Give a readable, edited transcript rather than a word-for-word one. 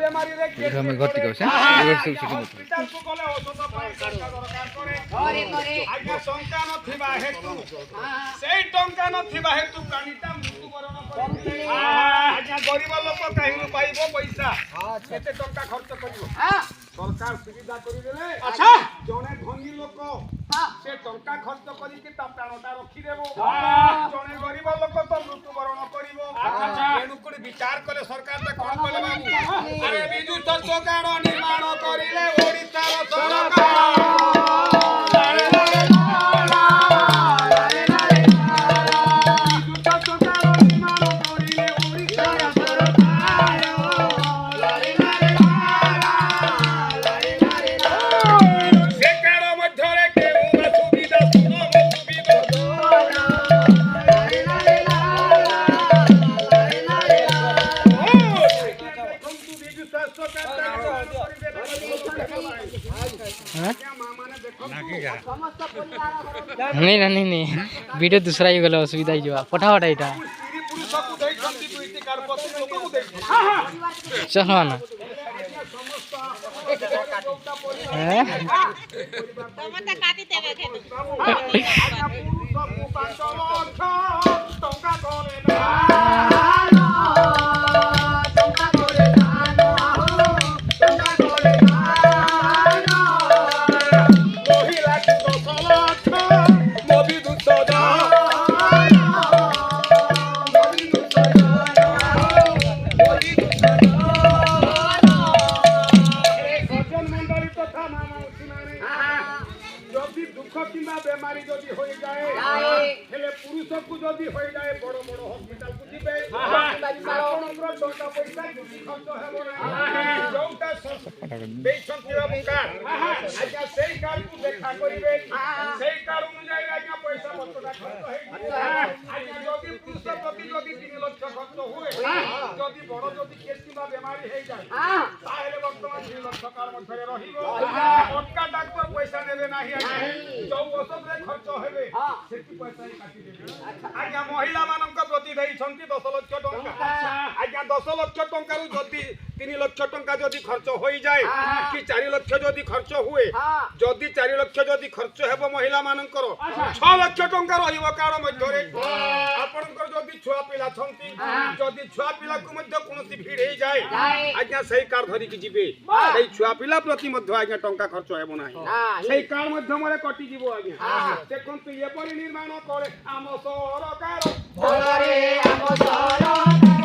বেমারি রে কে আমি ঘরটি কইছে হসপিটাল কো গলে ঔষধ পাই দরকার করে আজ্ঞা সংখ্যা নথিবা হেতু সেই টঙ্কা নথিবা হেতু প্রাণীটা মৃত্যুবরণ করে আজ্ঞা গরিব লোক কাহিনু পাইব পয়সা এতে টঙ্কা খরচ করিব সরকার সুবিধা করে দেলে আচ্ছা জনে ধনী লোক সে টঙ্কা খরচ করিকি তা প্রাণটা রক্ষি দেব জনে গরিব লোক তো মৃত্যুবরণ করিব এনু করে বিচার করে সরকারটা কোন কলে বাবু আরে বিজু তত্ত্ব কারণ নির্মাণ করিলে ওড়িশার সরকার नहीं वीडियो दूसरा ही गला असुविधा ही जवा फटाफट एटा चलो ना हैं टमाटर काटी देबे खेत বেমারি যদি হয়ে যায় হেলে পুরুষকু যদি হয়ে যায় বড় বড় হসপিটাল কু দিবে আপনার টঙ্কা পয়সা যদি খরচ ହେବ না যোউটা বেসংখ্যা মুকার আজ্ঞা সেই কার্ডকু দেখা করিবে সেই কার্ড অনুযায়ী আজ্ঞা পয়সা পত্রটা খরচ হয়ে আজ্ঞা যদি পুরুষ প্রতি যদি 3 লক্ষ খরচ হুয়ে যদি বড় যদি কেস কিংবা বেমারি হয়ে যায় তাহলে বর্তমান 3 লক্ষ কার মধ্যে রহিব অটকা ডাক্তার পয়সা নেবে নাহি আজ্ঞা যৌ ওষুধে খরচ হবে সেটি পয়সাই কাটি দেবে আজ্ঞা মহিলা মানক প্রতি দেইছন্তি 10 লক্ষ টঙ্কা আজ্ঞা 10 লক্ষ টঙ্কারু যদি 3 লক্ষ টঙ্কা যদি খরচ হয়ে যায় কি 4 লক্ষ যদি খরচ হুয়ে যদি 4 লক্ষ যদি খরচ ହେବ মহিলা মানকৰ 6 লক্ষ টঙ্কা রহিব কার মধ্যে আপনকৰ যদি ছুয়া পিলা ছন্তি যদি ছুয়া পিলাকু মধ্য কোনসি ভিড় হয়ে যায় আজ্ঞা সেই কার ধরি কি জিবে সেই ছুয়া পিলা প্রতি মধ্য আজ্ঞা টঙ্কা খরচ ହେବ না সেই কার মাধ্যমে কটি দিব আজ্ঞা দেখন্তু এপরি নির্মাণ করে আম সরকার ভলরে আম সরকার